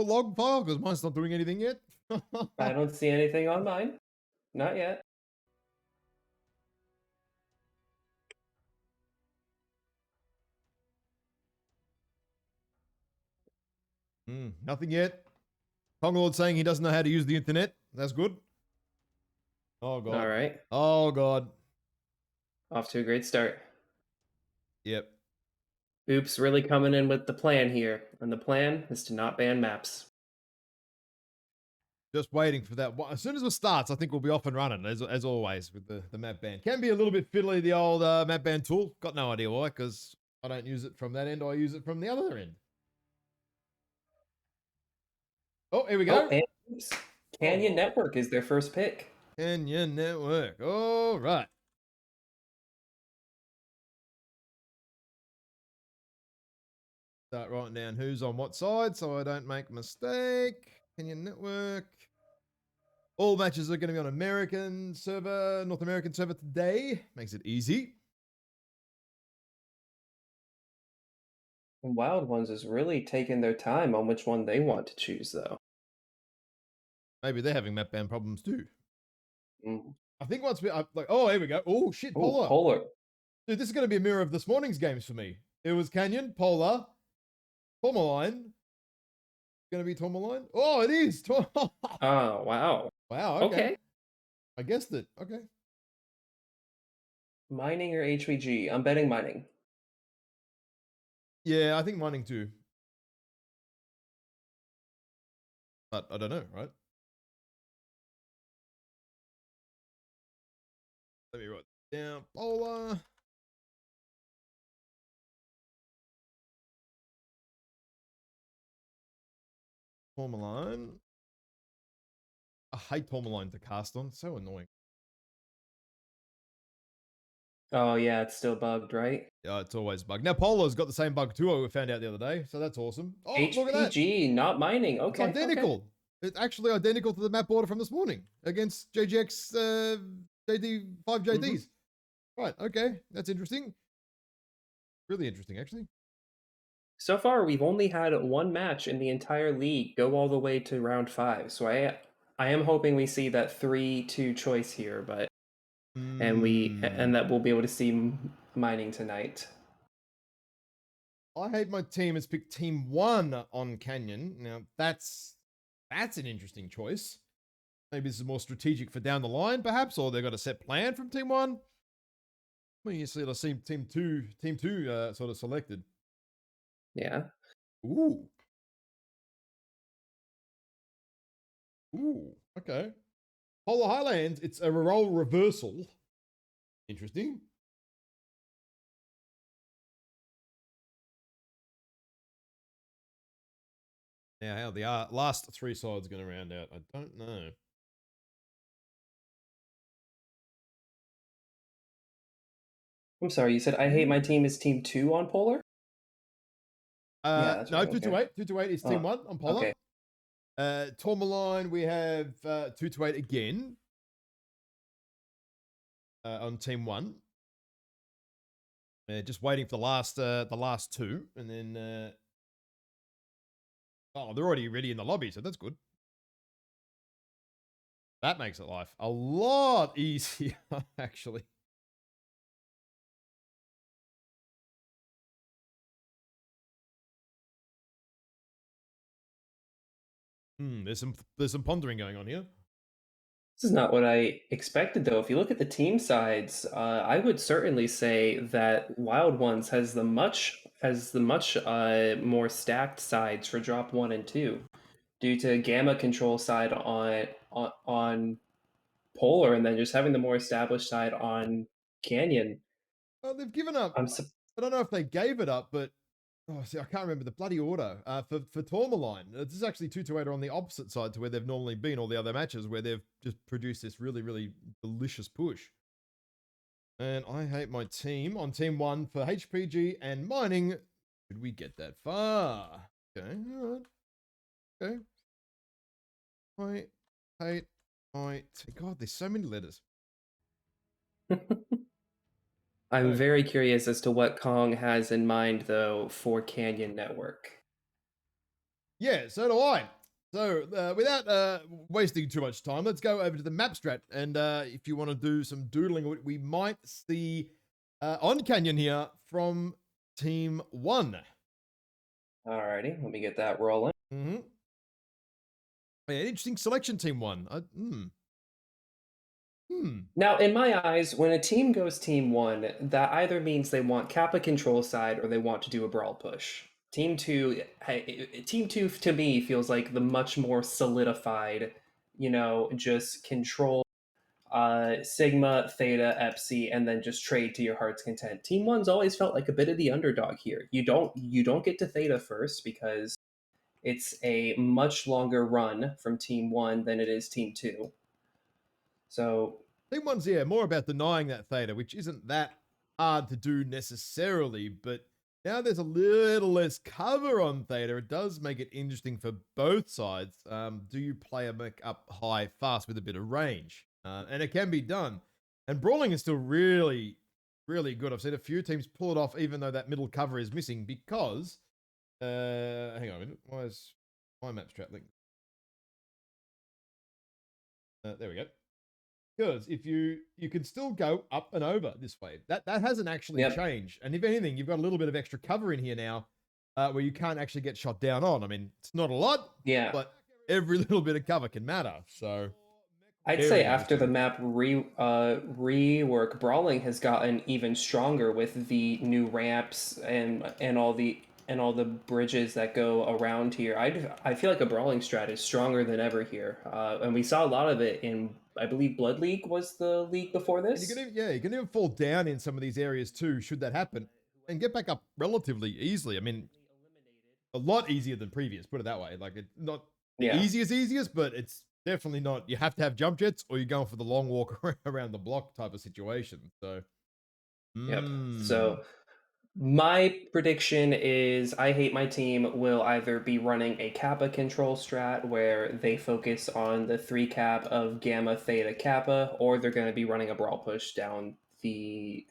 export log file? Because mine's not doing anything yet. I don't see anything on mine. Not yet. Nothing yet. Congalord saying he doesn't know how to use the internet. That's good. Oh, God. All right. Oh, God. Off to a great start. Yep. Oops, really coming in with the plan here. And the plan is to not ban maps. Just waiting for that. As soon as it starts, I think we'll be off and running, as always, with the map ban. Can be a little bit fiddly, the old map ban tool. Got no idea why, because I don't use it from that end. I use it from the other end. Oh, here we go. Oh, and oops. Canyon Network is their first pick. Canyon Network. All right. Start writing down who's on what side so I don't make a mistake. Canyon Network. All matches are going to be on American server, North American server today. Makes it easy. Wild Ones is really taking their time on which one they want to choose, though. Maybe they're having map ban problems too. Mm. I think once we like, oh, here we go. Oh shit, Polar. Polar. Dude, this is going to be a mirror of this morning's games for me. It was Canyon, Polar, Tourmaline. Going to be Tourmaline? Oh, it is. Oh, wow. Wow. Okay. I guessed it. Okay. Mining or HVG? I'm betting mining. Yeah, I think mining too. But I don't know, right? Let me write down Polar. Tourmaline. I hate Tourmaline to cast on. So annoying. Oh, yeah, it's still bugged, right? Yeah, it's always bugged. Now, Polar's got the same bug too, we found out the other day. So that's awesome. Oh, look at that. HPG, not mining. Okay. It's identical. Okay. It's actually identical to the map order from this morning against JGX JD 5 JDs. Right. Okay. That's interesting. Really interesting, actually. So far, we've only had one match in the entire league go all the way to round 5. So I am hoping we see that 3-2 choice here, but and that we'll be able to see mining tonight. I hate my team has picked team 1 on Canyon. Now that's an interesting choice. Maybe this is more strategic for down the line, perhaps, or they've got a set plan from team 1. Well, you see, I see team two sort of selected. Yeah. Ooh. Ooh. Okay. Polar Highlands. It's a role reversal. Interesting. Now, how the last 3 sides going to round out, I don't know. I'm sorry, you said I hate my team is team 2 on Polar? Yeah, that's no, right. 228. 228 is team 1 on Polar. Okay. Tourmaline, we have 228 again on team 1. Just waiting for the last 2, and then oh, they're already ready in the lobby, so that's good. That makes it life a lot easier, actually. There's some pondering going on here. This is not what I expected, though. If you look at the team sides, I would certainly say that Wild Ones has the much more stacked sides for drop 1 and 2, due to Gamma control side on Polar, and then just having the more established side on Canyon. Oh, they've given up. I don't know if they gave it up, but oh, see, I can't remember the bloody order for Tourmaline. This is actually 228 on the opposite side to where they've normally been all the other matches, where they've just produced this really, really delicious push. And I hate my team on team 1 for HPG and mining. Should we get that far? Okay, all right. Okay. I hate my God, there's so many letters. I'm very curious as to what Kong has in mind, though, for Canyon Network. Yeah, so do I. So without wasting too much time, let's go over to the map strat. And if you want to do some doodling, we might see on Canyon here from Team 1. Alrighty, let me get that rolling. Mm-hmm. Yeah, interesting selection, Team 1. Now, in my eyes, when a team goes team one, that either means they want Kappa control side or they want to do a brawl push. Team two to me feels like the much more solidified, just control Sigma, Theta, Epsi, and then just trade to your heart's content. Team one's always felt like a bit of the underdog here. You don't get to Theta first because it's a much longer run from team one than it is team two. So Team 1's, yeah, more about denying that theta, which isn't that hard to do necessarily, but now there's a little less cover on theta. It does make it interesting for both sides. Do you play a mech up high fast with a bit of range? And it can be done. And brawling is still really, really good. I've seen a few teams pull it off, even though that middle cover is missing, because hang on a minute. Why is my map strat link? There we go. Because if you can still go up and over this way, that hasn't actually yep. changed. And if anything, you've got a little bit of extra cover in here now, where you can't actually get shot down on. I mean, it's not a lot, Yeah. but every little bit of cover can matter. So I'd say after the map rework, brawling has gotten even stronger with the new ramps and all the bridges that go around here. I feel like a brawling strat is stronger than ever here, and we saw a lot of it in, I believe, Blood League was the league before this. And you can even fall down in some of these areas too, should that happen, and get back up relatively easily. I mean, a lot easier than previous. Put it that way. Like, it's not the easiest, but it's definitely not. You have to have jump jets, or you're going for the long walk around the block type of situation. So, Yep. So my prediction is I Hate My Team will either be running a Kappa control strat where they focus on the 3 cap of Gamma, Theta, Kappa, or they're going to be running a brawl push down the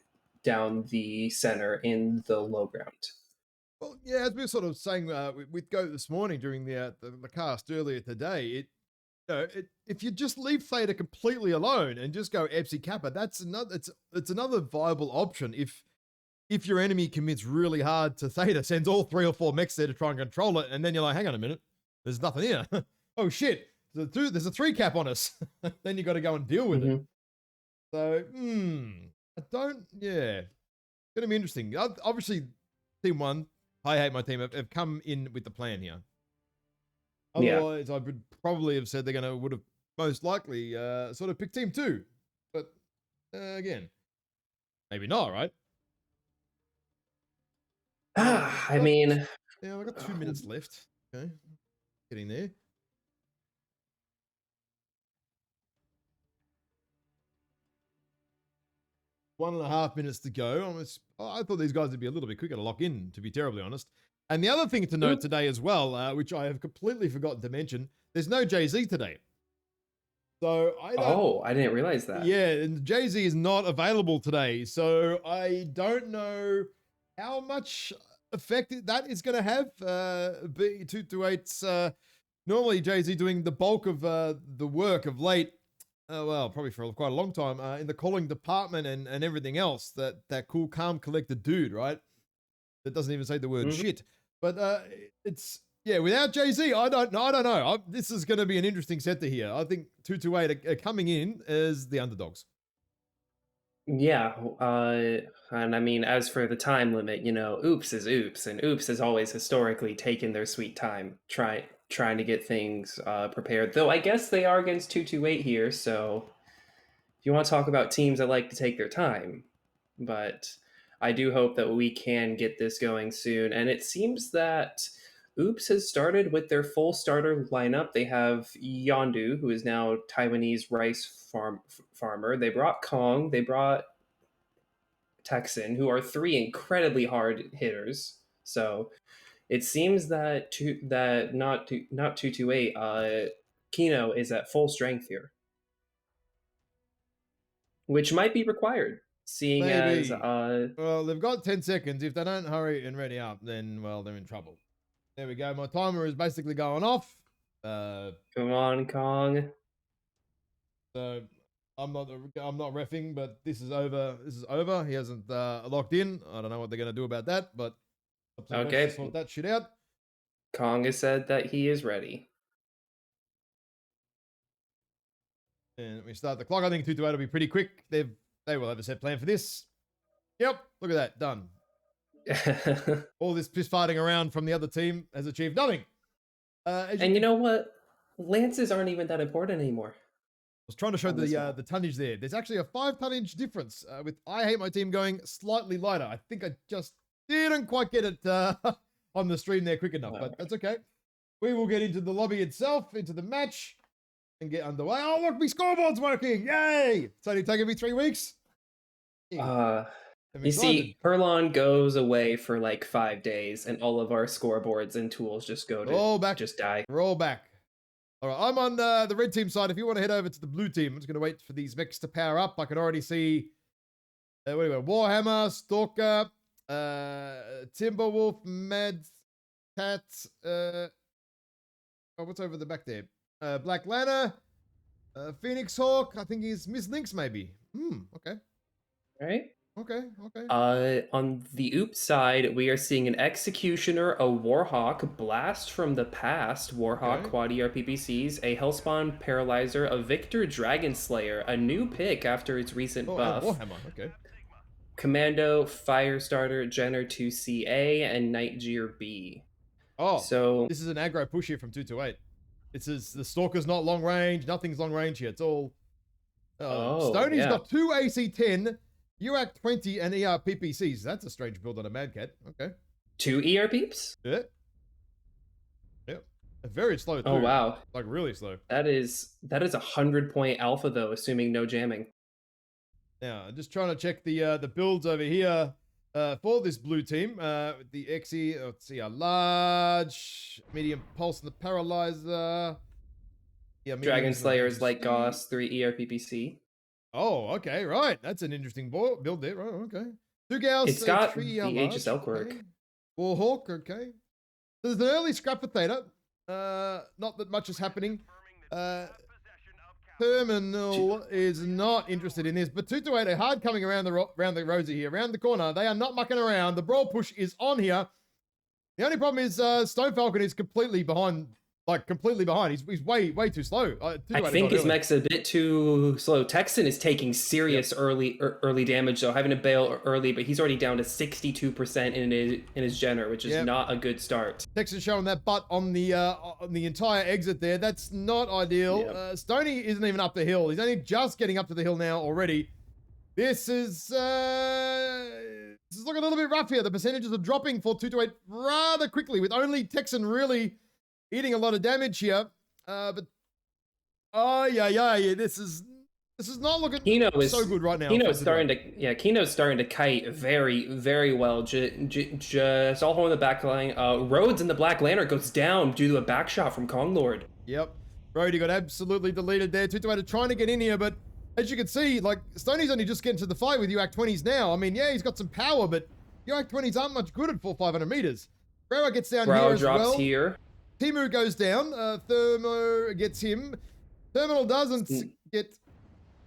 center in the low ground. Well, yeah, as we were sort of saying with Goat this morning during the cast earlier today, if you just leave Theta completely alone and just go Epsi Kappa, that's another it's another viable option if your enemy commits really hard to Theta, sends all 3 or 4 mechs there to try and control it, and then you're like, hang on a minute, there's nothing here. Oh shit, there's a 3 cap on us. Then you got to go and deal with it. So, I don't, yeah, it's gonna be interesting. Obviously, Team 1, I Hate My Team, have come in with the plan here. Otherwise, I would probably have said would have most likely sort of picked Team 2. But again, maybe not, right? I mean, yeah, I got 2 minutes left. Okay, getting there. One and a half minutes to go. I thought these guys would be a little bit quicker to lock in, to be terribly honest. And the other thing to note today as well, which I have completely forgotten to mention, there's no Jay-Z today. So I didn't realize that. Yeah, and Jay-Z is not available today. So I don't know how much effect that is going to have. B228's normally Jay-Z doing the bulk of the work of late. Well, probably for quite a long time in the calling department and everything else. That cool, calm, collected dude, right? That doesn't even say the word shit. But it's without Jay-Z, I don't know. This is going to be an interesting set to hear. I think 228 are coming in as the underdogs. Yeah, and I mean, as for the time limit, oops is oops, and oops has always historically taken their sweet time trying to get things prepared. Though I guess they are against 228 here, so if you want to talk about teams that like to take their time, but I do hope that we can get this going soon. And it seems that Oops has started with their full starter lineup. They have Yondu, who is now Taiwanese rice farmer. They brought Kong. They brought Texan, who are 3 incredibly hard hitters. So it seems that not 228. KINO is at full strength here, which might be required, seeing Maybe. as well, they've got 10 seconds. If they don't hurry and ready up, then well, they're in trouble. There we go. My timer is basically going off. Come on, Kong. So I'm not reffing, but this is over. This is over. He hasn't locked in. I don't know what they're gonna do about that, but up to the refs to sort Okay. that shit out. Kong has said that he is ready. And we start the clock. I think 228 will be pretty quick. They will have a set plan for this. Yep. Look at that. Done. All this piss farting around from the other team has achieved nothing. And you know what? Lances aren't even that important anymore. I was trying to show the tonnage there. There's actually a 5 tonnage difference with I Hate My Team going slightly lighter. I think I just didn't quite get it on the stream there quick enough, but that's okay. We will get into the lobby itself, into the match, and get underway. Oh, look, my scoreboard's working. Yay! It's only taken me 3 weeks. You see, Perlon goes away for like 5 days, and all of our scoreboards and tools just go to just die. We're all back. All right, I'm on the red team side. If you want to head over to the blue team, I'm just going to wait for these mechs to power up. I can already see what do we got? Warhammer, Stalker, Timberwolf, Mad Cat. What's over the back there? Black Lana, Phoenix Hawk. I think he's Miss Lynx, maybe. Okay. Right? Okay. On the Oops side, we are seeing an Executioner, a Warhawk, Blast from the Past, Warhawk Quad ERPPCs, a Hellspawn Paralyzer, a Victor Dragon Slayer, a new pick after its recent buff. Warhammer, okay. Commando, Firestarter, Jenner 2CA, and Nightgear B. Oh, so this is an aggro push here from 228. It says the Stalker's not long range, nothing's long range here. It's all. Stoney's got 2 AC10, UAC 20, and ERPPCs. That's a strange build on a Mad Cat. Okay. 2 ERPs? Yeah. Very slow too. Oh wow. Like really slow. That is a 100-point alpha though, assuming no jamming. Now, I'm just trying to check the builds over here for this blue team. The XE, let's see, a large, medium pulse, and the paralyzer. Yeah, Dragon Slayer's like Gauss, 3 ERPPC. Oh, okay, right. That's an interesting build there. Right, okay. 2 gals. It's got the Aegis Elk work. Okay. Warhawk, okay. There's an early scrap potato. Not that much is happening. Terminal is not interested in this, but 228 are hard coming around the rosy here, around the corner. They are not mucking around. The brawl push is on here. The only problem is Stone Falcon is completely behind. He's way too slow. I think his mech's a bit too slow. Texan is taking serious early damage though, having to bail early, but he's already down to 62% in his Jenner, which is not a good start. Texan showing that butt on the entire exit there. That's not ideal. Stoney isn't even up the hill. He's only just getting up to the hill now already. This is looking a little bit rough here. The percentages are dropping for 228 rather quickly, with only Texan really eating a lot of damage here, but this is not looking so good right now. KINO's starting to kite very, very well. Just all in the back line. Rhodes in the Black Lantern goes down due to a back shot from Kong Lord. Yep, Brody got absolutely deleted there. 228 trying to get in here, but as you can see, like Stoney's only just getting to the fight with UAC 20s now. I mean, yeah, he's got some power, but UAC 20s aren't much good at 500 meters. Brower gets down here as well. Drops here. Timu goes down. Thermo gets him. Terminal doesn't get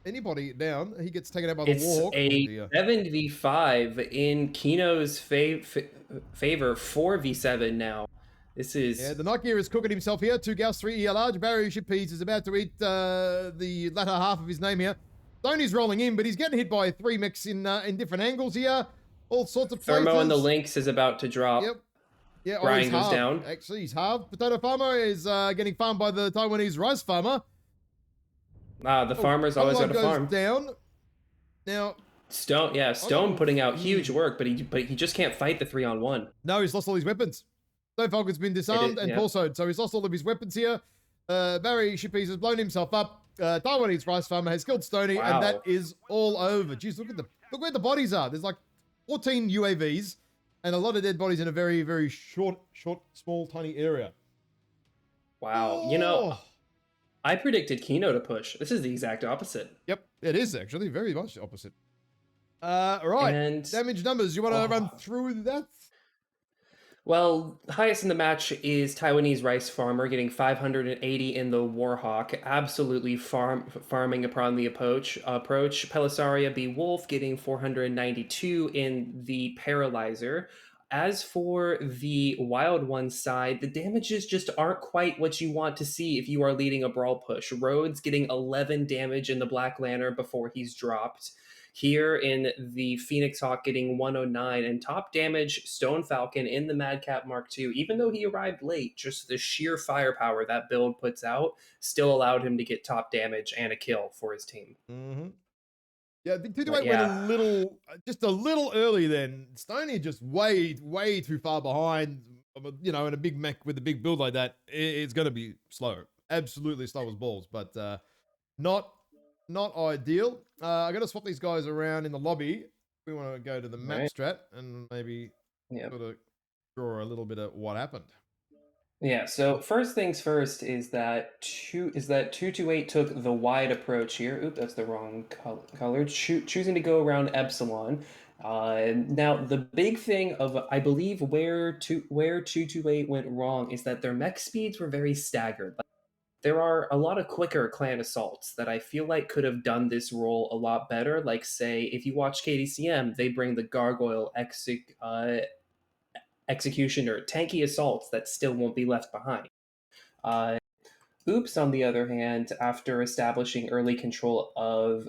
anybody down. He gets taken out by the Warhawk. It's a 7v5 in KINO's favor, 4v7 now. This is... Yeah, the Night Gear is cooking himself here. 2 Gauss, 3 large. Barry Shippies is about to eat the latter half of his name here. Stoney's rolling in, but he's getting hit by 3 mechs in different angles here. All sorts of places. Thermo and the Lynx is about to drop. Yep. Yeah, Brian goes down. Actually, he's halved. Potato Farmer is getting farmed by the Taiwanese rice farmer. The farmer's always got to farm. Down. Now, Stone putting out huge work, but he just can't fight the 3-on-1. No, he's lost all his weapons. Stone Falcon's been disarmed and torsoed, so he's lost all of his weapons here. Barry Shippies has blown himself up. Taiwanese rice farmer has killed Stoney, and that is all over. Jeez, look where the bodies are. There's like 14 UAVs. And a lot of dead bodies in a very, very short, small, tiny area. Wow. Oh. You know, I predicted KINO to push. This is the exact opposite. Yep, it is actually very much the opposite. Right. And damage numbers. You want to run through that? Well, highest in the match is Taiwanese rice farmer getting 580 in the Warhawk, absolutely farming upon the approach. Pelisaria B Wolf getting 492 in the Paralyzer. As for the Wild One side, the damages just aren't quite what you want to see if you are leading a brawl push. Rhodes getting 11 damage in the Black Lantern before he's dropped. Here in the Phoenix Hawk getting 109 and top damage, Stone Falcon in the Madcap Mark II, even though he arrived late, just the sheer firepower that build puts out still allowed him to get top damage and a kill for his team. Mm-hmm. Yeah, the 2 to But 8 went a yeah, little, just a little early then. Stoney just way too far behind. In a big mech with a big build like that, it's going to be slow. Absolutely slow as balls, but not not ideal. I got to swap these guys around in the lobby. We want to go to the all map right. strat and maybe Yeah. sort of draw a little bit of what happened. Yeah, so first things first is that 228 took the wide approach here. Oop, that's the wrong color. Choosing to go around Epsilon. Now the big thing of I believe where 228 went wrong is that their mech speeds were very staggered. Like, there are a lot of quicker clan assaults that I feel like could have done this role a lot better. Like say if you watch KDCM, they bring the gargoyle executioner tanky assaults that still won't be left behind. Uh, Oops, on the other hand, after establishing early control of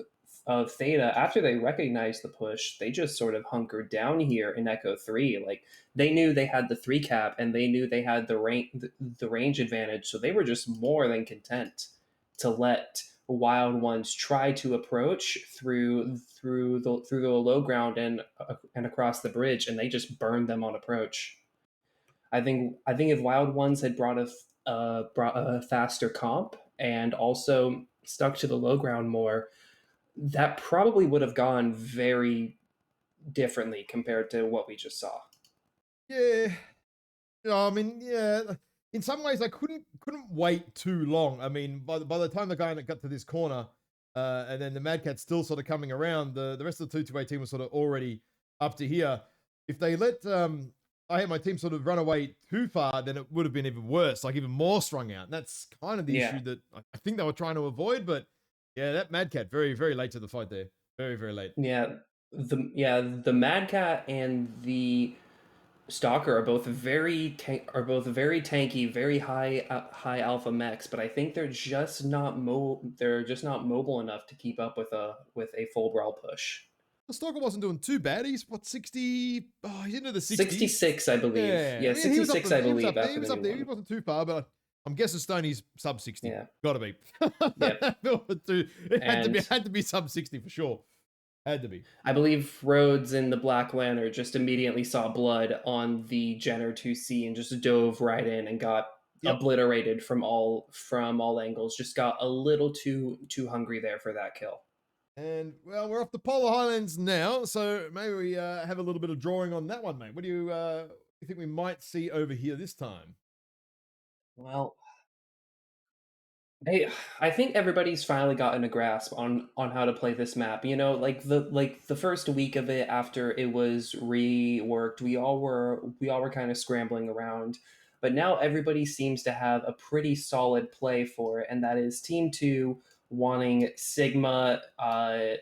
Theta, after they recognized the push, they just sort of hunkered down here in Echo 3. Like they knew they had the 3 cap and they knew they had the range advantage, so they were just more than content to let Wild Ones try to approach through the low ground and across the bridge, and they just burned them on approach. I think if Wild Ones had brought a faster comp and also stuck to the low ground more, that probably would have gone very differently compared to what we just saw. Yeah, I mean, yeah. In some ways, I couldn't wait too long. I mean, by the time the guy got to this corner, and then the Mad Cat's still sort of coming around, the rest of the 2-2-8 team was sort of already up to here. If they let I had my team sort of run away too far, then it would have been even worse, like even more strung out. And that's kind of the Yeah, issue that I think they were trying to avoid. But yeah, that Mad Cat very late to the fight there, very late. yeah. The Mad Cat and the Stalker are both very tanky, very high alpha mechs, but I think they're just not mobile enough to keep up with a full brawl push. The Stalker wasn't doing too bad. He's what 60? Oh, he's into the 60s. 66, I believe. Yeah, Yeah, I mean he was up 66, there. I He was believe up there. after He the was up new there. He one. wasn't too far, but I'm guessing Stoney's sub 60. Yeah. Gotta be. Yep. It And had to be sub 60 for sure. Had to be. I believe Rhodes in the Black Lantern just immediately saw blood on the Jenner 2C and just dove right in and got Yep. obliterated from all angles. Just got a little too hungry there for that kill. And well, we're off the Polar Highlands now, so maybe we have a little bit of drawing on that one, mate. What do you think we might see over here this time? Well, I think everybody's finally gotten a grasp on how to play this map. You know, like the first week of it after it was reworked, we all were kind of scrambling around, but now everybody seems to have a pretty solid play for it, and that is Team Two wanting Sigma, Gamma,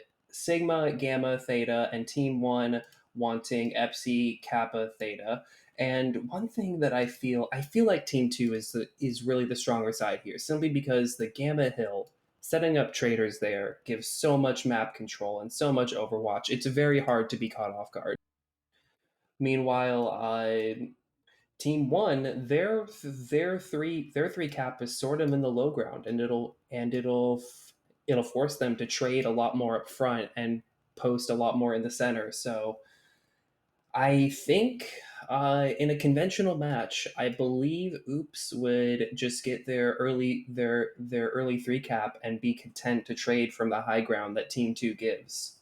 Theta, and Team One wanting Epsi, Kappa, Theta. And one thing that I feel like Team Two is really the stronger side here, simply because the Gamma Hill setting up traders there gives so much map control and so much Overwatch. It's very hard to be caught off guard. Meanwhile, Team One, their three cap is sort of in the low ground, and it'll force them to trade a lot more up front and post a lot more in the center. So I think in a conventional match, I believe Oops would just get their early 3 cap and be content to trade from the high ground that Team Two gives.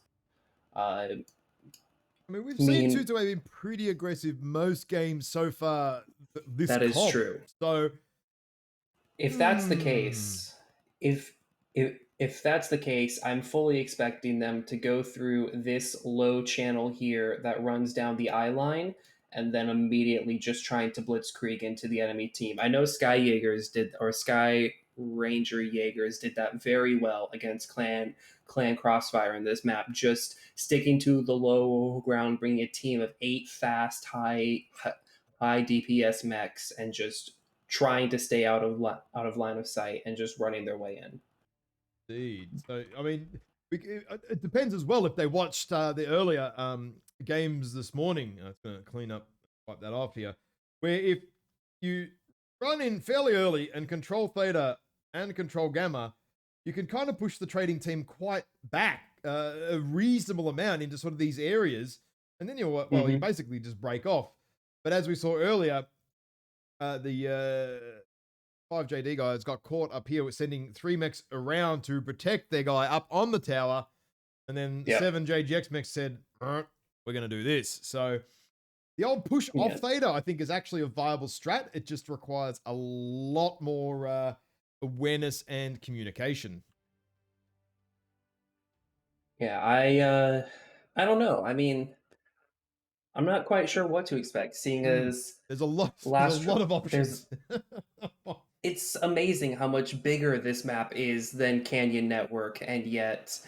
I I mean, we've seen mean, 2-2 been pretty aggressive most games so far this that is comp. true. So, If that's the case, if if that's the case, I'm fully expecting them to go through this low channel here that runs down the eye line and then immediately just trying to blitzkrieg into the enemy team. I know Sky Jaegers did, or Sky Ranger Jaegers did that very well against Clan Crossfire in this map, just sticking to the low ground, bringing a team of 8 fast, high DPS mechs, and just trying to stay out of line of sight and just running their way in. Indeed. So, I mean, it depends as well if they watched the earlier games this morning. I'm going to clean up, wipe that off here. Where if you run in fairly early and control theta and control gamma, you can kind of push the trading team quite back a reasonable amount into sort of these areas. And then you basically just break off. But as we saw earlier, the 5JD guys got caught up here with sending 3 mechs around to protect their guy up on the tower. And then 7 JGX mechs said, we're going to do this. So the old push off theta, I think, is actually a viable strat. It just requires a lot more awareness and communication. Yeah, I don't know. I mean, I'm not quite sure what to expect, seeing as there's a lot of options. It's amazing how much bigger this map is than Canyon Network, and yet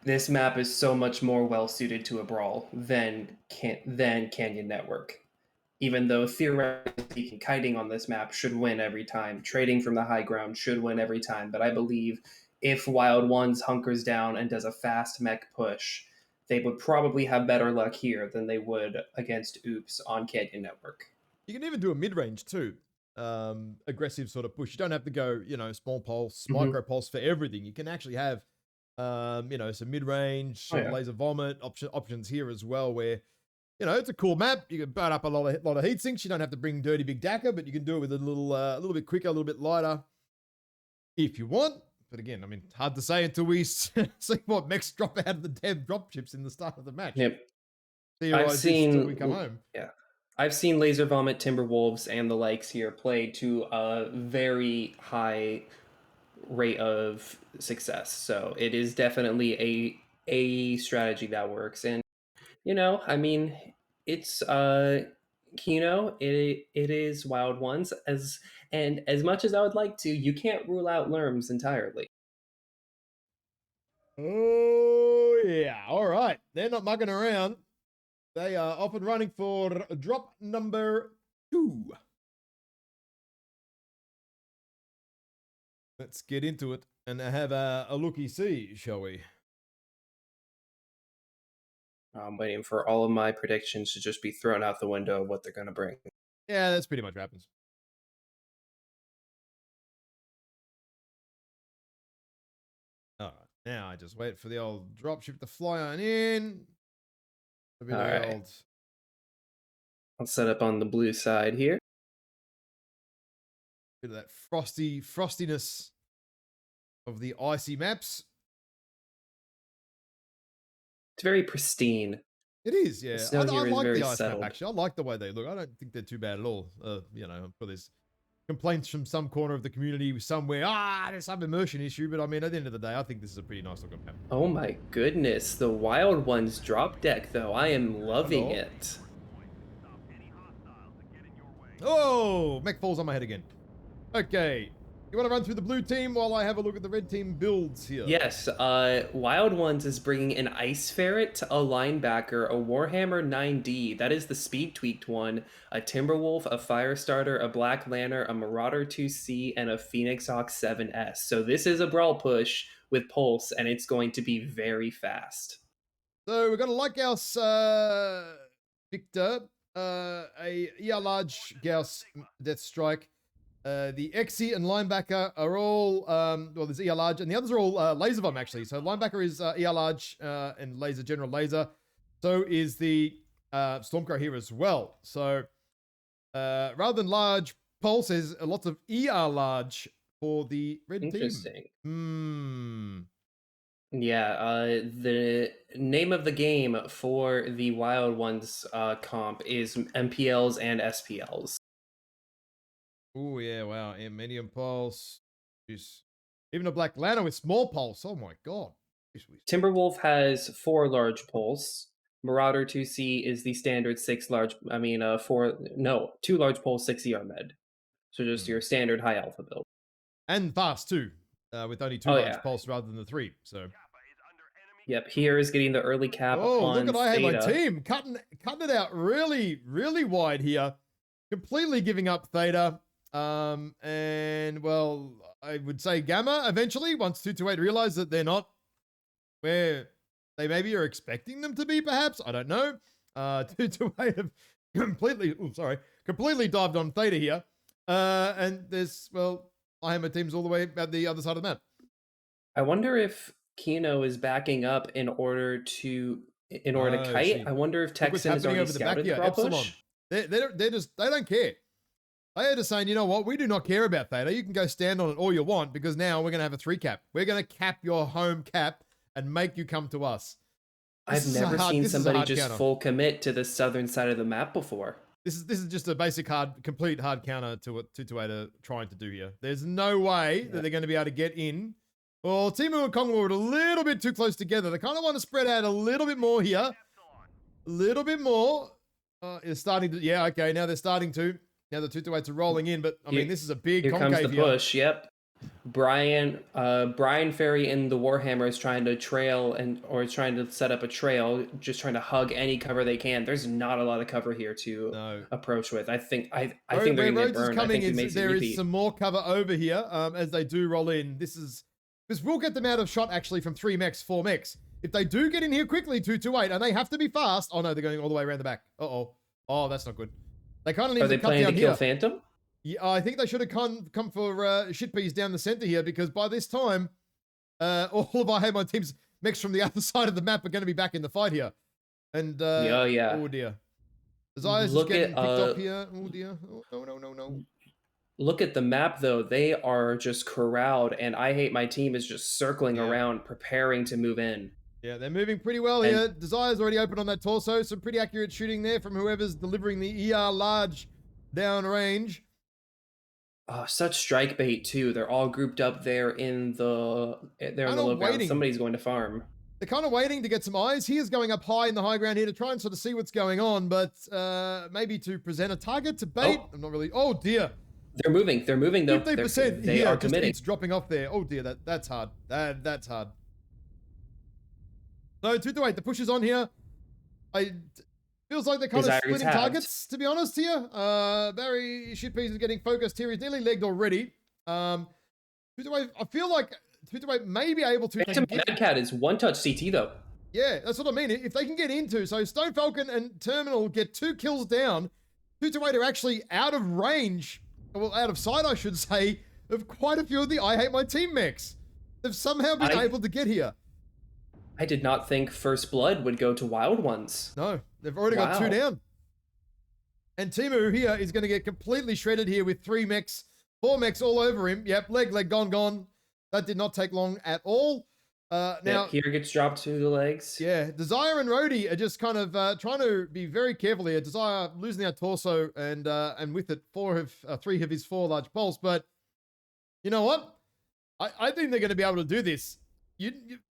this map is so much more well suited to a brawl than Canyon Network. Even though theoretically speaking, kiting on this map should win every time, trading from the high ground should win every time, but I believe if Wild Ones hunkers down and does a fast mech push, they would probably have better luck here than they would against Oops on Canyon Network. You can even do a mid-range too. Aggressive sort of push. You don't have to go, small pulse, micro pulse for everything. You can actually have, some mid-range, laser vomit options here as well, where, it's a cool map. You can burn up a lot of heat sinks. You don't have to bring dirty big DACA, but you can do it with a little bit quicker, a little bit lighter if you want. But again, I mean, hard to say until we see what mechs drop out of the damn drop ships in the start of the match. Yep. I've seen we come home. Yeah. I've seen Laser Vomit, Timberwolves, and the likes here play to a very high rate of success. So it is definitely a strategy that works. And I mean, it's KINO. It is Wild Ones, as much as I would like to, you can't rule out Lerms entirely. Oh yeah, all right. They're not mucking around. They are off and running for drop number 2. Let's get into it and have a looky-see, shall we? I'm waiting for all of my predictions to just be thrown out the window of what they're going to bring. Yeah, that's pretty much what happens. All right, now I just wait for the old dropship to fly on in. All right. I'll set up on the blue side here. Bit of that frostiness of the icy maps. It's very pristine. It is, yeah. I like the ice settled. map, actually. I like the way they look. I don't think they're too bad at all. I'm sure there's complaints from some corner of the community somewhere. There's some immersion issue, but I mean, at the end of the day, I think this is a pretty nice looking map. Oh my goodness, the Wild Ones drop deck, though. I am loving it. Oh, mech falls on my head again. Okay. You want to run through the blue team while I have a look at the red team builds here? Yes. Wild Ones is bringing an Ice Ferret, a Linebacker, a Warhammer 9D. That is the speed tweaked one. A Timberwolf, a Firestarter, a Black Lantern, a Marauder 2C, and a Phoenix Hawk 7S. So this is a brawl push with Pulse, and it's going to be very fast. So we're going to Lighthouse Victor, a ER Large Gauss Death Strike. The Exy and Linebacker are all, there's ER Large, and the others are all Laser Bomb, actually. So Linebacker is ER Large and Laser, General Laser. So is the Stormcrow here as well. So rather than Large, Pulse has lots of ER Large for the red team. Interesting. Yeah, the name of the game for the Wild Ones comp is MPLs and SPLs. Oh, yeah, wow. And medium pulse. Jeez. Even a Black Lantern with small pulse. Oh, my God. Timberwolf has 4 large pulse. Marauder 2C is the standard two large poles, 6 ER med. So just Hmm. your standard high alpha build. And fast too, with only 2 Oh large yeah. pulse rather than the 3. So. Yep, here is getting the early cap Oh, look on at I Hate My Theta. Team cutting it out really, really wide here. Completely giving up Theta. And well, I would say Gamma eventually, once 228 realize that they're not where they maybe are expecting them to be, perhaps. I don't know. 228 have completely dived on Theta here. And there's, well, I Hate My Team's all the way at the other side of the map. I wonder if KINO is backing up in order to kite. I wonder if Texan is already scouted the raw push. They don't care. They are just saying, you know what, we do not care about Theta. You can go stand on it all you want because now we're going to have a 3 cap. We're going to cap your home cap and make you come to us. I've never seen somebody just full commit to the southern side of the map before. This is just a basic complete hard counter to what 228 are trying to do here. There's no way that they're going to be able to get in. Well, Timu and Kong were a little bit too close together. They kind of want to spread out a little bit more here. A little bit more. It's starting to, yeah, okay, now they're starting to. Now the 228s are rolling in, but I mean, this is a big concave comes the push, yep. Brian Ferry in the Warhammer is trying to trying to set up a trail, just trying to hug any cover they can. There's not a lot of cover here to approach with. I think they're going to get burned. I think there is some more cover over here as they do roll in. This will get them out of shot actually from 3 mechs, 4 mechs. If they do get in here quickly, 228, and they have to be fast. Oh no, they're going all the way around the back. Oh, that's not good. They kind of need to cut down here. Are they planning to kill Phantom? Yeah, I think they should have come for shit peas down the center here because by this time, all of our Hamo team's mechs from the other side of the map are going to be back in the fight here. And oh dear, Desire's just getting picked up here. Oh dear, no. Look at the map though; they are just corralled, and I Hate My Team is just circling around, preparing to move in. Yeah, they're moving pretty well here. Desire's already open on that torso. Some pretty accurate shooting there from whoever's delivering the ER large down range. Such strike bait too. They're all grouped up there in the low ground. Somebody's going to farm. They're kind of waiting to get some eyes. He is going up high in the high ground here to try and sort of see what's going on, but maybe to present a target to bait. I'm not really. Oh dear. They're moving though. 50% they are committing. It's dropping off there. Oh dear, that's hard. That's hard. No, 228. The push is on here. Feels like they're kind of splitting targets, to be honest here. Barry Shitpiece is getting focused here. He's nearly legged already. 228, I feel like 228 may be able to. Mad Cat is one-touch CT though. Yeah, that's what I mean. If they can get into, so Stone Falcon and Terminal get 2 kills down, 228 are actually out of range, well, out of sight, I should say, of quite a few of the I Hate My Team mechs. They've somehow been able to get here. I did not think First Blood would go to Wild Ones. No, they've already got 2 down. And Timu here is going to get completely shredded here with 3 mechs, 4 mechs all over him. Yep, leg, gone. That did not take long at all. Now here gets dropped to the legs. Yeah, Desire and Rhodey are just kind of trying to be very careful here. Desire losing that torso and with it 3 of his 4 large pulse. But you know what? I think they're going to be able to do this.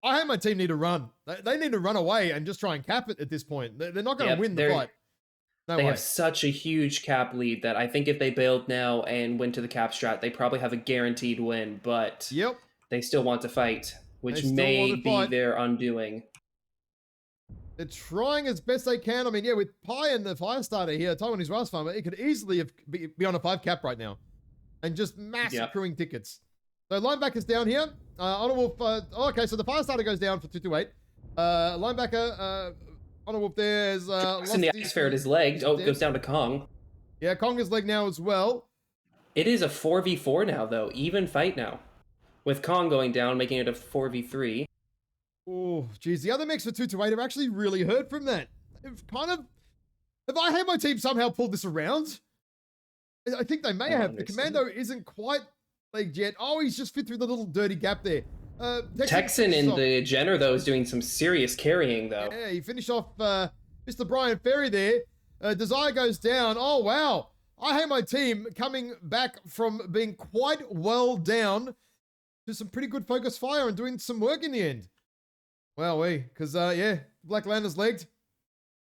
I Hate My Team need to run. They need to run away and just try and cap it at this point. They're not going to win the fight. They have such a huge cap lead that I think if they bailed now and went to the cap strat, they probably have a guaranteed win. But they still want to fight, which may be their undoing. They're trying as best they can. I mean, yeah, with Pi and the Firestarter here, Taiwanese Ras Farmer, it could easily be on a 5 cap right now and just mass accruing tickets. So linebacker's down here. Honorwolf, okay, so the Firestarter goes down for 228. Linebacker, Honorwolf there is... in the ice ferret is legged. Oh, it goes down to Kong. Yeah, Kong is legged now as well. It is a 4v4 now, though. Even fight now. With Kong going down, making it a 4v3. Oh, geez. The other mechs for 228 have actually really hurt from that. Have I Hate My Team somehow pulled this around? I think they may have. The Commando isn't quite legged yet. Oh, he's just fit through the little dirty gap there. Texan in the Jenner, though, is doing some serious carrying, though. Yeah, he finished off Mr. Brian Ferry there. Desire goes down. Oh, wow. I Hate My Team coming back from being quite well down to some pretty good focus fire and doing some work in the end. Wow, because, yeah, Black Lanter's legged.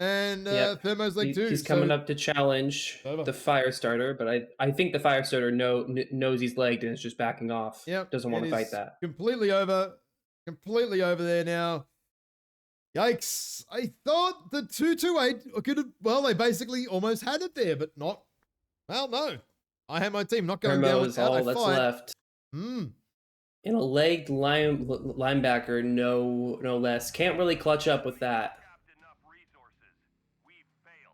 And Yep. Thermo's leg too. He's coming So up to challenge over. the fire starter, but I think the fire starter knows he's legged and is just backing off. Yep, Doesn't it want to fight is that. completely over. Completely over there now. Yikes. I thought the 228 could have, well, they basically almost had it there, but not. Well, no. I had my team not going down Thermo is without a all that's fight. left. Hmm. And a legged linebacker, no less. Can't really clutch up with that.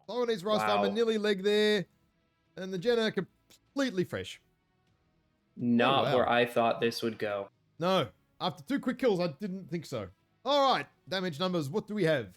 Taiwanese Rice Farmer Wow. nearly leg there. And the Jenner completely fresh. Not wow. where I thought this would go. No. After 2 quick kills, I didn't think so. All right. Damage numbers. What do we have?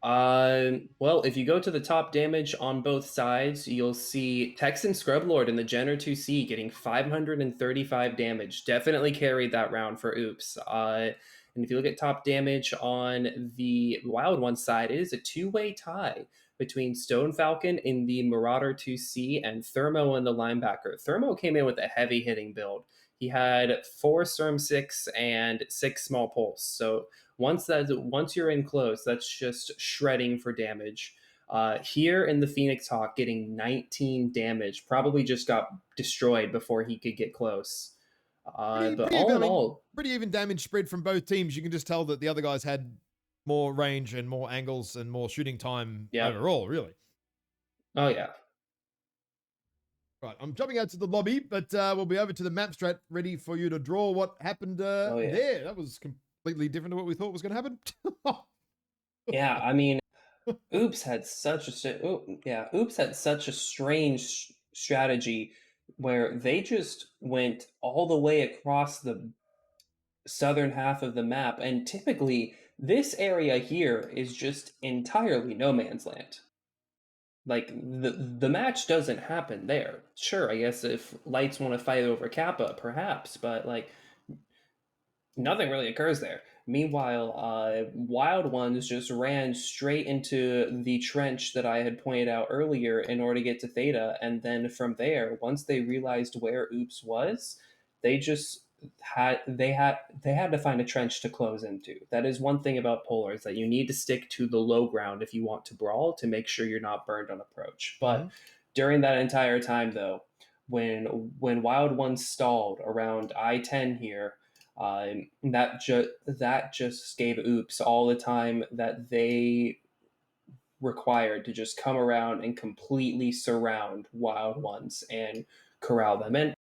Well, if you go to the top damage on both sides, you'll see Texan Scrublord in the Jenner 2C getting 535 damage. Definitely carried that round for Oops. And if you look at top damage on the Wild One side, it is a two-way tie between Stone Falcon in the Marauder 2C and Thermo in the linebacker. Thermo came in with a heavy hitting build. He had 4 Storm 6 and 6 small pulse. So once you're in close, that's just shredding for damage. Here in the Phoenix Hawk, getting 19 damage, probably just got destroyed before he could get close. But all in all, pretty even damage spread from both teams. You can just tell that the other guys had more range and more angles and more shooting time overall, really. Oh, yeah. Right, I'm jumping out to the lobby, but we'll be over to the map strat ready for you to draw what happened there. That was completely different to what we thought was going to happen. Yeah, I mean, Oops had such a strange strategy where they just went all the way across the southern half of the map, and typically this area here is just entirely no man's land. Like the match doesn't happen there. Sure, I guess if Lights want to fight over Kappa, perhaps, but like nothing really occurs there. Meanwhile, Wild Ones just ran straight into the trench that I had pointed out earlier in order to get to Theta, and then from there, once they realized where Oops was, they just had to find a trench to close into. That is one thing about Polar, is that you need to stick to the low ground if you want to brawl to make sure you're not burned on approach. But during that entire time, though, when Wild Ones stalled around I-10 here, that just gave Oops all the time that they required to just come around and completely surround Wild Ones and corral them. And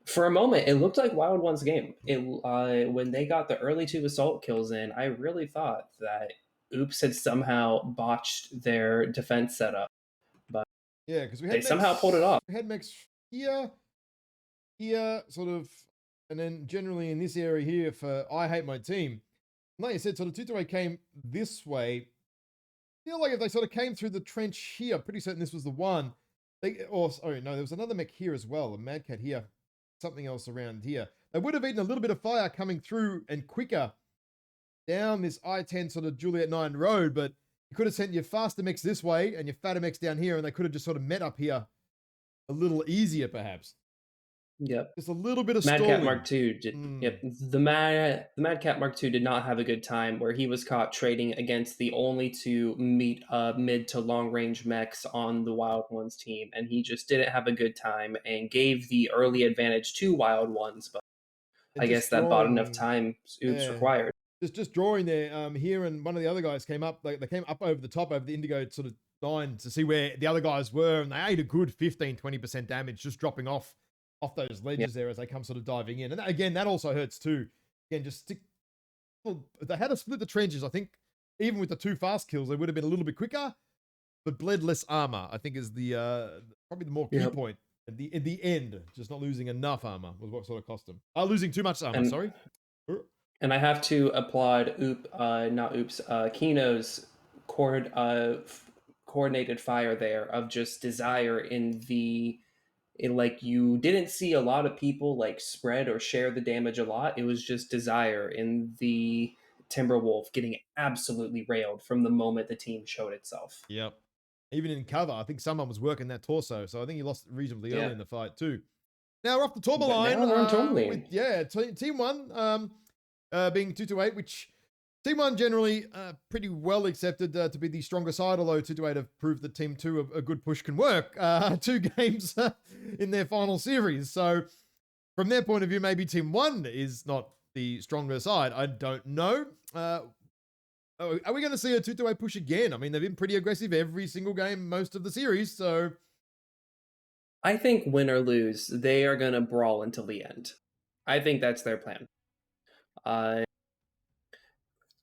for a moment, it looked like Wild One's game. When they got the early 2 assault kills in, I really thought that Oops had somehow botched their defense setup, but yeah, because they somehow pulled it off. We had mechs here, sort of, and then generally in this area here for I Hate My Team. Like you said, sort of 228 came this way. I feel like if they sort of came through the trench here, pretty certain this was the one. There was another mech here as well, a Mad Cat here, something else around here. They would have eaten a little bit of fire coming through and quicker down this I-10 sort of Juliet 9 road, but you could have sent your faster mechs this way and your fatter mechs down here, and they could have just sort of met up here a little easier, perhaps. Yep. Just a little bit of Mad stalling. Cat Mark II did. Yep. The Mad Cat Mark II did not have a good time, where he was caught trading against the only 2 mid to long range mechs on the Wild Ones team, and he just didn't have a good time and gave the early advantage to Wild Ones. But I guess that bought enough time Oops required. Just drawing there here, and one of the other guys came up. They came up over the top, over the Indigo sort of line, to see where the other guys were, and they ate a good 15-20% damage just dropping off those ledges there as they come sort of diving in. And again, that also hurts too. Again, just stick. Well, they had to split the trenches. I think even with the 2 fast kills, they would have been a little bit quicker, but bled less armor, I think, is the probably the more key point. At the end, just not losing enough armor was what sort of cost them. Losing too much armor, sorry. And I have to applaud KINO's coordinated fire there of just desire like you didn't see a lot of people like spread or share the damage a lot. It was just desire in the Timberwolf getting absolutely railed from the moment the team showed itself. Yep. Even in cover, I think someone was working that torso, so I think he lost reasonably early in the fight too. Now we're off the Tourmaline. Now we're on Tourmaline. Team 1 being 228, which Team 1 generally pretty well accepted to be the stronger side, although 228 have proved that Team 2 a good push can work. 2 games in their final series. So from their point of view, maybe Team 1 is not the stronger side. I don't know. Are we going to see a 228 push again? I mean, they've been pretty aggressive every single game, most of the series. So I think win or lose, they are going to brawl until the end. I think that's their plan.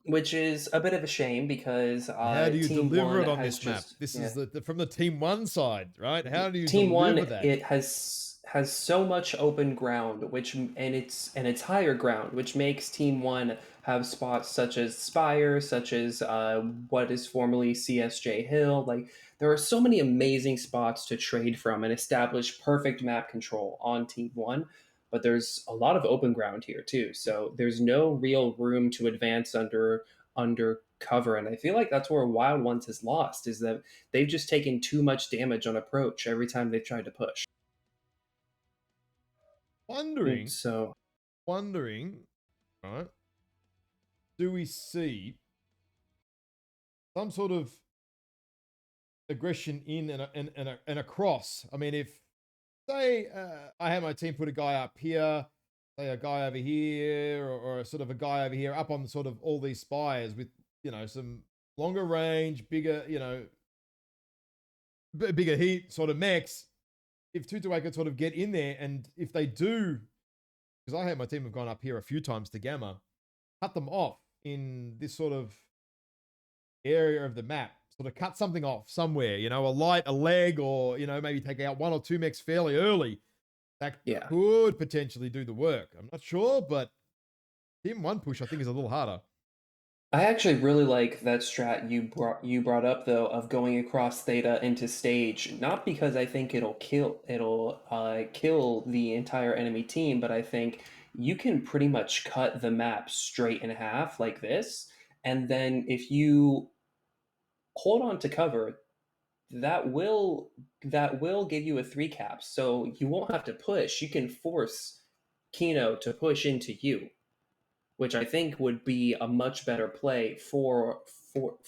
Which is a bit of a shame because how do you Team deliver 1 it on has this map? just This yeah. is from the Team 1 side, right? How do you Team 1 deliver that? it has so much open ground, and it's higher ground, which makes Team 1 have spots such as Spire, such as what is formerly CSJ Hill. Like there are so many amazing spots to trade from and establish perfect map control on Team 1. But there's a lot of open ground here too, so there's no real room to advance under cover, and I feel like that's where Wild Ones has lost, is that they've just taken too much damage on approach every time they've tried to push. Wondering, So right? Do we see some sort of aggression in and across? I mean, if say I had my team put a guy up here, say a guy over here, or a sort of a guy over here up on sort of all these spires with, some longer range, bigger, bigger heat sort of mechs. If 228 could sort of get in there, and if they do, because I had my team have gone up here a few times to Gamma, cut them off in this sort of area of the map, sort of cut something off somewhere, a light, a leg, or, maybe take out 1 or 2 mechs fairly early. That could potentially do the work. I'm not sure, but Team 1 push, I think, is a little harder. I actually really like that strat you brought up though, of going across Theta into stage. Not because I think it'll kill the entire enemy team, but I think you can pretty much cut the map straight in half like this, and then if you hold on to cover, that will give you a 3 cap. So you won't have to push. You can force KINO to push into you, which I think would be a much better play for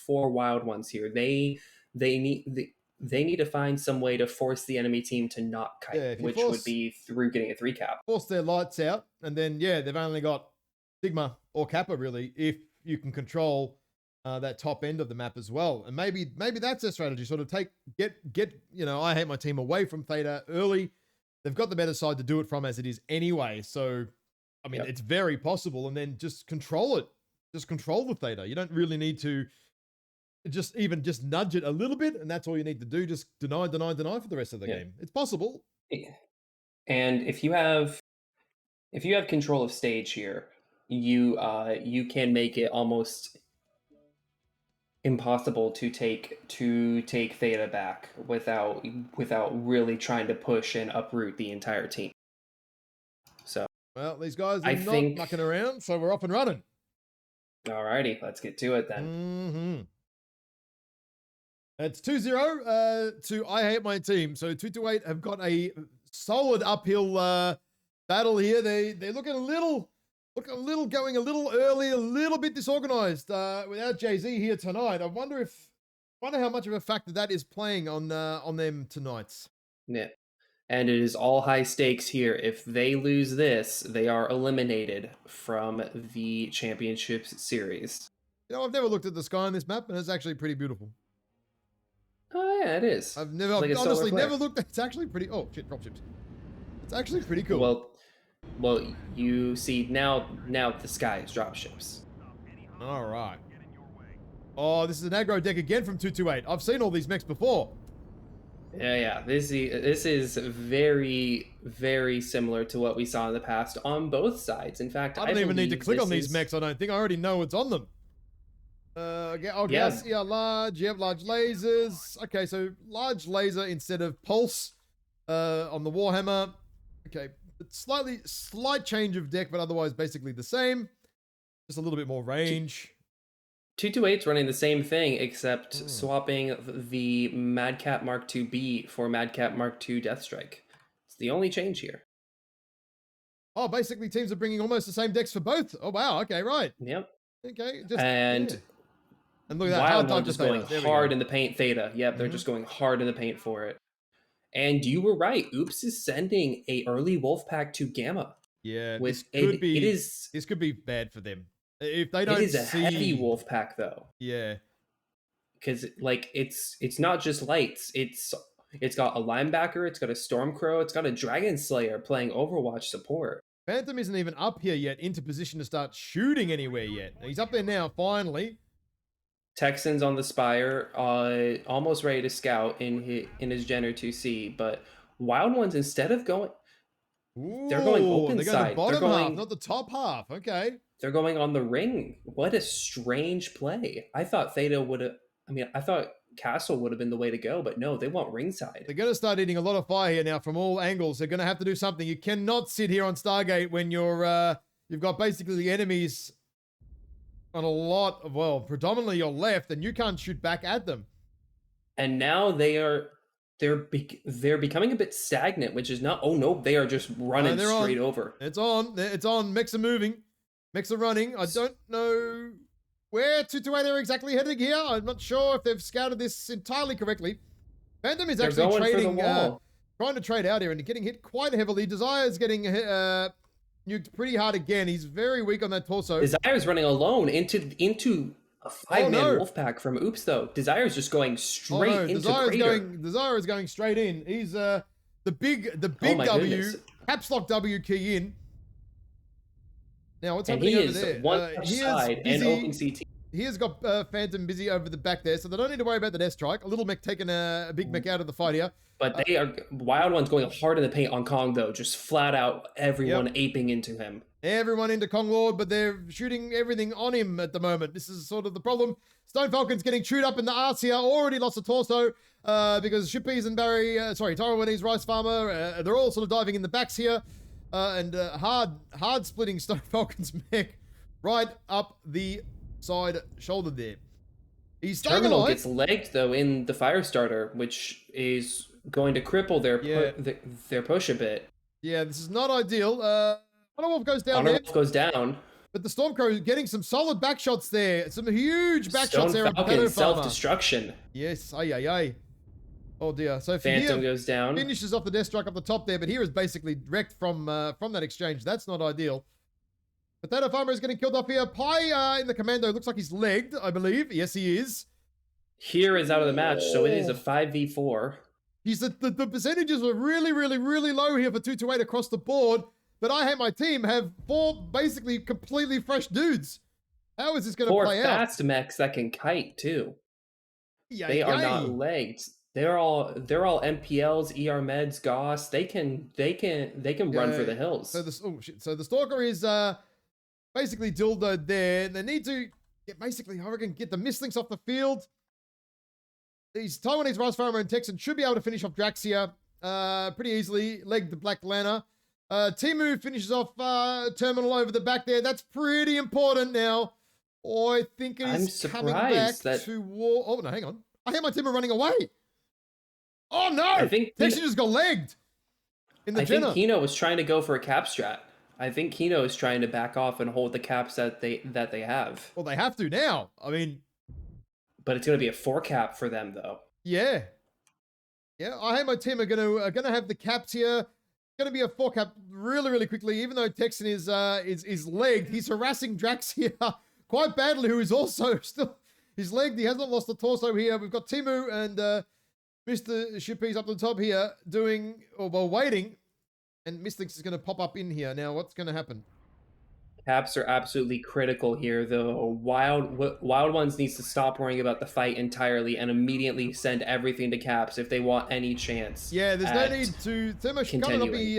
Wild Ones here. They need to find some way to force the enemy team to not kite, which would be through getting a 3 cap. Force their lights out, and then they've only got Sigma or Kappa really, if you can control that top end of the map as well. And maybe that's their strategy. Sort of get I hate my team away from Theta early. They've got the better side to do it from as it is anyway. So I mean, it's very possible, and then just control it. Just control the Theta. You don't really need to just nudge it a little bit, and that's all you need to do. Just deny for the rest of the game. It's possible. And if you have control of stage here, you can make it almost impossible to take Theta back without really trying to push and uproot the entire team. So well, these guys are not mucking around, so we're off and running. Alrighty, let's get to it then. It's 2-0 to I Hate My Team. So 228 have got a solid uphill battle here. They're looking a little going a little early, a little bit disorganized without Jay-Z here tonight. I wonder how much of a factor that is playing on them tonight. Yeah. And it is all high stakes here. If they lose this, they are eliminated from the championship series. I've never looked at the sky on this map, and it's actually pretty beautiful. Oh yeah, it is. I've honestly never looked at. It's actually pretty. Oh shit! Dropships. It's actually pretty cool. Well, you see now the sky is dropships. All right. Oh, this is an aggro deck again from 228. I've seen all these mechs before. Yeah. This is very, very similar to what we saw in the past on both sides. In fact, I don't even need to click on these mechs. I don't think I already know what's on them. Gas, large. You have large lasers. Okay, so large laser instead of pulse on the Warhammer. Okay, slight change of deck, but otherwise basically the same. Just a little bit more range. 228's running the same thing, except swapping the Madcap Mark II-B for Madcap Mark II Deathstrike. It's the only change here. Oh, basically teams are bringing almost the same decks for both. Oh, wow. Okay, right. Yep. Okay, just And yeah. And look at that Wild hard One dodge to just going Theta. There we hard go. in the paint, Theta. Yep, they're just going hard in the paint for it. And you were right. Oops is sending a early Wolfpack to Gamma. Yeah, With this could be bad for them if they it don't is a heavy see. Wolfpack though. Yeah, Because like it's not just lights. It's got a linebacker, it's got a Stormcrow, it's got a Dragon Slayer playing Overwatch support. Phantom isn't even up here yet into position to start shooting anywhere yet. He's up there now, finally. Texans on the Spire, almost ready to scout in his Jenner 2C, but Wild Ones instead of going, they're going open they go side. the bottom half, not the top half. Okay. They're going on the ring. What a strange play. I thought Theta would have. I thought Castle would have been the way to go, but no, they want ringside. They're going to start eating a lot of fire here now from all angles. They're going to have to do something. You cannot sit here on Stargate when you've got basically the enemies on a lot of, well, predominantly your left, and you can't shoot back at them. And now they're becoming a bit stagnant, which is not. Oh no, they are just running straight over. It's on. It's on. Mechs are moving. Mechs are running. I don't know where 228 are exactly heading here. I'm not sure if they've scouted this entirely correctly. Phantom is actually trading, trying to trade out here and getting hit quite heavily. Desire's getting nuked pretty hard again. He's very weak on that torso. Desire's running alone into a 5-man Wolfpack from Oops though. Desire's just going straight into Crater. Desire is going straight in. He's the big W, caps lock W key in. Now what's happening over there? One side and open CT. He has got Phantom busy over the back there, so they don't need to worry about the death strike. A little mech taking a big mech out of the fight here. But they are Wild One's going hard in the paint on Kong though, just flat out everyone aping into him. Everyone into Kong Lord, but they're shooting everything on him at the moment. This is sort of the problem. Stone Falcon's getting chewed up in the arse here. Already lost a torso because Shippies and Tyrone Rice Farmer, they're all sort of diving in the backs here. And hard splitting Stone Falcon's mech right up the side shoulder there. He's staying Terminal alive. Gets legged though in the fire starter, which is going to cripple their push a bit. Yeah, this is not ideal. Honor Wolf goes down Honor Wolf goes down. But the Stormcrow is getting some solid back shots there. Some huge back shots there. Stone Falcon self-destruction. Yes, aye. Oh dear. So Phantom goes down. Finishes off the death strike up the top there, but here is basically wrecked from that exchange. That's not ideal. Potato Farmer is getting killed off here. Pi in the commando looks like he's legged, I believe. Yes, he is. Here is out of the match, so it is a 5v4. The percentages were really low here for 228 across the board. But I Hate My Team have 4 basically completely fresh dudes. How is this going to play out? 4 fast mechs that can kite too. They are not legged. They're all MPLs, ER meds, Goss. They can run for the hills. So the Stalker is basically dildoed there. They need to get the Mistlinks off the field. These Taiwanese Rice Farmer and Texan should be able to finish off Draxia pretty easily. Leg the Black Lana. Timu finishes off Terminal over the back there. That's pretty important now. Oh, I think it is coming back to war. Oh, no, hang on. I hear my team are running away. Oh, no. I think Texan just got legged in the I think KINO was trying to go for a cap strat. I think KINO is trying to back off and hold the caps that they have. Well, they have to now. I mean... But it's going to be a 4 cap for them, though. Yeah. Yeah, I Hate My Team are gonna have the caps here. Going to be a 4 cap really quickly, even though Texan is legged. He's harassing Drax here quite badly, who is also still... He's legged. He hasn't lost the torso here. We've got Timu and Mr. Shippies up the top here waiting. And Mistlinks is going to pop up in here. Now, what's going to happen? Caps are absolutely critical here, though. Wild Ones needs to stop worrying about the fight entirely and immediately send everything to Caps if they want any chance. Yeah, there's no need to... Thermo should not be...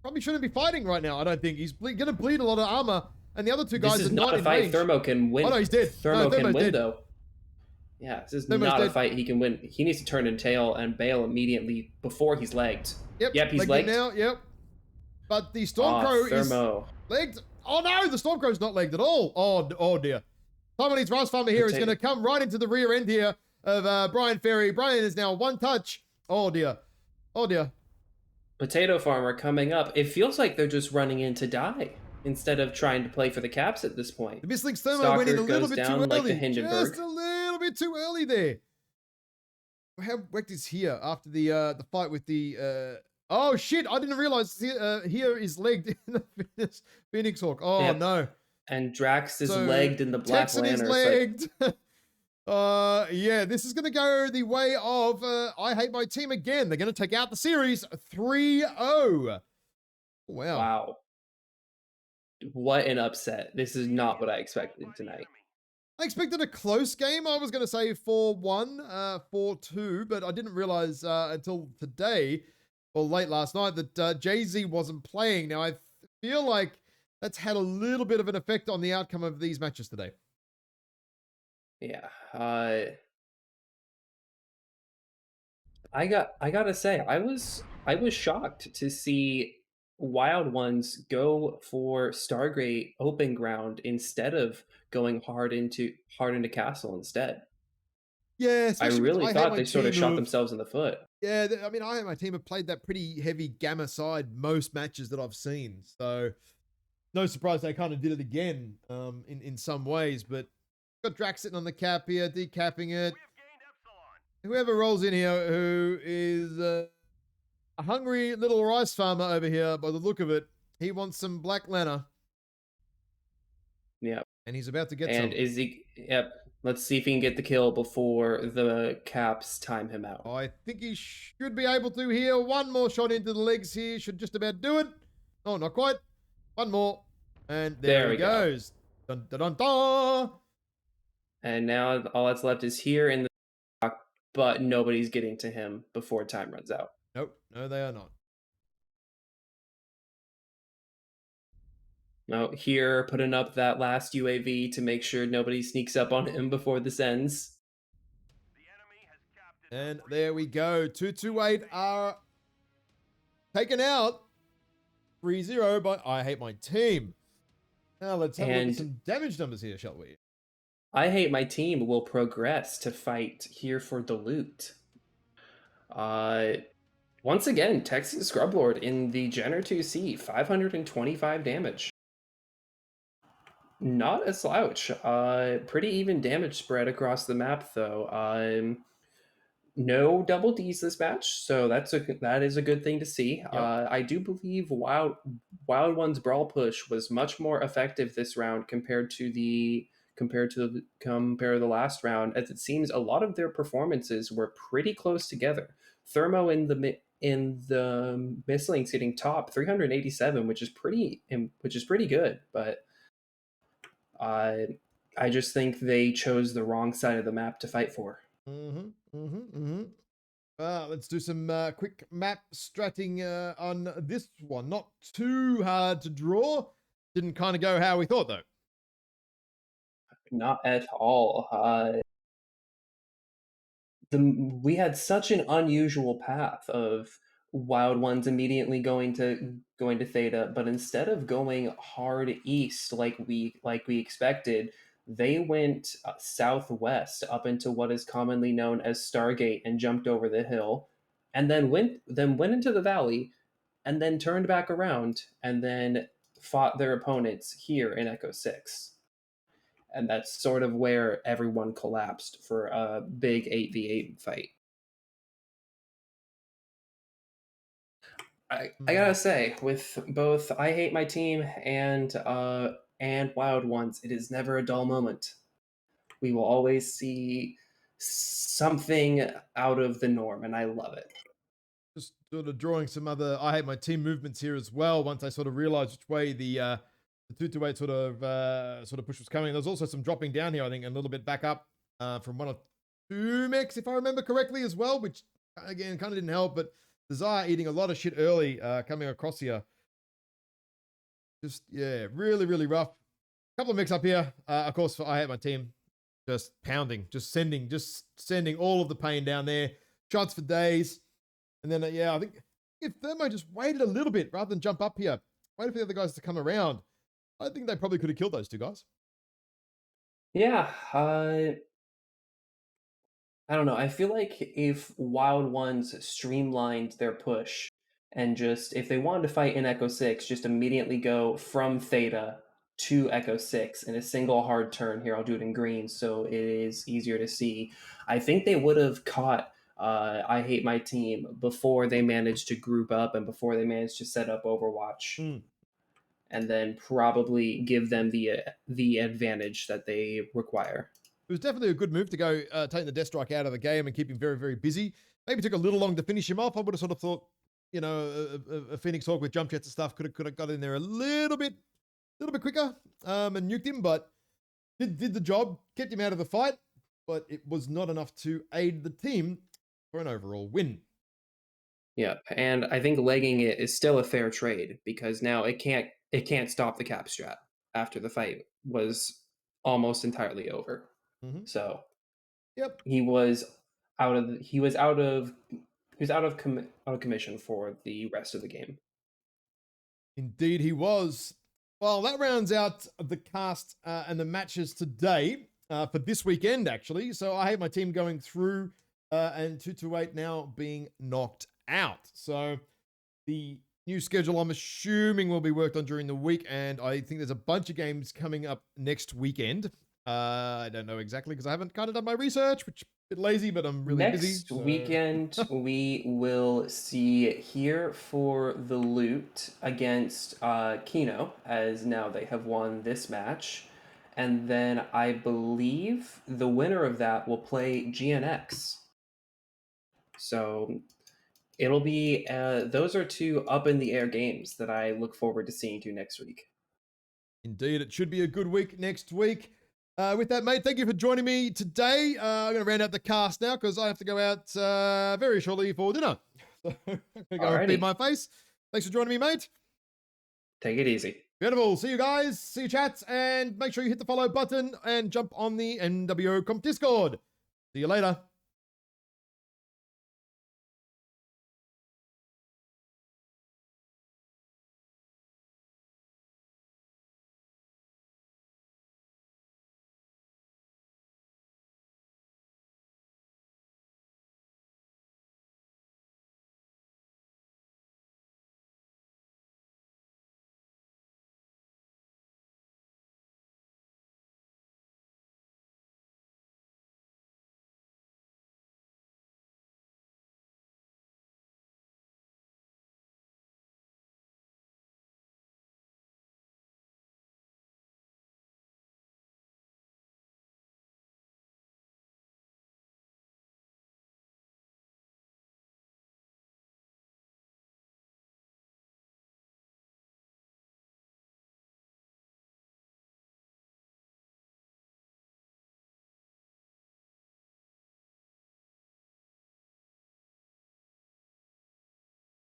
probably shouldn't be fighting right now, I don't think. He's going to bleed a lot of armor, and the other 2 guys are not in range. This is not a fight Thermo can win. Oh, no, he's dead. Thermo can win, though. Yeah, this is not a fight he can win. He needs to turn and tail and bail immediately before he's legged. Yep, he's legged. Now, yep. But the Stormcrow is legged. Oh, no, the Stormcrow's not legged at all. Oh dear. Taiwanese Rice Farmer here is going to come right into the rear end here of Brian Ferry. Brian is now 1 touch. Oh, dear. Oh, dear. Potato Farmer coming up. It feels like they're just running in to die. instead of trying to play for the Caps at this point. The Missling's thermo went in Stalker a little goes bit too down like the early. Hindenburg. Just a little bit too early there. How wrecked is here after the fight with the oh shit, I didn't realize here is legged in the Phoenix Hawk. Oh Yep. no. And Drax is So legged in the Black Texan is Lantern. So legged. Yeah, this is gonna go the way of I hate my team again. They're gonna take out the series 3-0. Wow. wow. What an upset. This is not what I expected tonight. I expected a close game. I was going to say 4-1, 4-2, but I didn't realize until today or late last night that Jay-Z wasn't playing. Now, I feel like that's had a little bit of an effect on the outcome of these matches today. Yeah. I gotta say, I was shocked to see Wild Ones go for Stargate open ground instead of going hard into Castle instead. Yeah, I especially with really I Hate thought My they sort of Team shot who've, themselves in the foot. yeah, I mean, I Hate My Team have played that pretty heavy Gamma side most matches that I've seen. So, no surprise they kind of did it again in some ways, but got Drax sitting on the cap here, decapping it. Whoever rolls in here who is a hungry little rice farmer over here by the look of it, he wants some black lana Yeah. and he's about to get And some. is he yep. Let's see if he can get the kill before the Caps time him out. I think he should be able to here. One more shot into the legs here. Should just about do it. Oh, not quite. One more. And there he goes. Dun, dun, dun, dun. And now all that's left is here in the dock, but nobody's getting to him before time runs out. Nope. No, they are not. Now here, putting up that last UAV to make sure nobody sneaks up on him before this ends. And there we go. 228 are taken out. 3-0, but I hate my team. Now let's have a look at some damage numbers here, shall we? I hate my team will progress to fight here for the loot. Once again, Texan Scrublord in the Jenner 2C, 525 damage. Not a slouch. Pretty even damage spread across the map, though. No double Ds this match, so that is a good thing to see. Yep. I do believe Wild One's brawl push was much more effective this round compared to the last round, as it seems a lot of their performances were pretty close together. Thermo in the Misslings getting top 387, which is pretty good, but I just think they chose the wrong side of the map to fight for. Let's do some quick map stratting on this one. Not too hard to draw. Didn't kind of go how we thought, though. Not at all. We had such an unusual path of Wild Ones immediately going to Theta, but instead of going hard east like we expected, they went southwest up into what is commonly known as Stargate and jumped over the hill, and then went into the valley, and then turned back around and then fought their opponents here in Echo 6. And that's sort of where everyone collapsed for a big 8v8 fight. I gotta say, with both I Hate My Team and Wild Ones, it is never a dull moment. We will always see something out of the norm, and I love it. Just sort of drawing some other I Hate My Team movements here as well. Once I sort of realized which way the 228 sort of push was coming. There's also some dropping down here, I think, a little bit back up from 1 or 2 mechs, if I remember correctly, as well, which again kind of didn't help. But Desire eating a lot of shit early coming across here. Just yeah, really, really rough. Couple of mechs up here, of course, for I Hate My Team. Just pounding, just sending all of the pain down there. Shots for days. And then, yeah, I think if Thermo just waited a little bit rather than jump up here, waited for the other guys to come around, I think they probably could have killed those 2 guys. Yeah, I don't know. I feel like if Wild Ones streamlined their push and just if they wanted to fight in Echo 6, just immediately go from Theta to Echo 6 in a single hard turn. Here, I'll do it in green so it is easier to see. I think they would have caught I Hate My Team before they managed to group up and before they managed to set up Overwatch. And then probably give them the advantage that they require. It was definitely a good move to go taking the Death Strike out of the game and keep him very, very busy. Maybe took a little long to finish him off. I would have sort of thought, you know, a Phoenix Hawk with jump jets and stuff could have got in there a little bit quicker and nuked him, but did the job, kept him out of the fight, but it was not enough to aid the team for an overall win. Yeah, and I think legging it is still a fair trade because now it can't stop the cap strat after the fight was almost entirely over. So Yep. he was out of commission for the rest of the game. Indeed, he was. Well, that rounds out the cast and the matches today for this weekend, actually. So I hate my team going through and 228 now being knocked out. So the new schedule, I'm assuming, will be worked on during the week, and I think there's a bunch of games coming up next weekend. I don't know exactly because I haven't kind of done my research, which is a bit lazy, but I'm really busy. Next weekend, we will see Here for the Loot against KINO, as now they have won this match. And then I believe the winner of that will play GNX. So it'll be, those are two up in the air games that I look forward to seeing to next week. Indeed, it should be a good week next week. With that, mate, thank you for joining me today. I'm going to round out the cast now because I have to go out very shortly for dinner. So I'm going to go and feed my face. Thanks for joining me, mate. Take it easy. Beautiful. See you guys. See you, chats. And make sure you hit the follow button and jump on the MWO Comp Discord. See you later.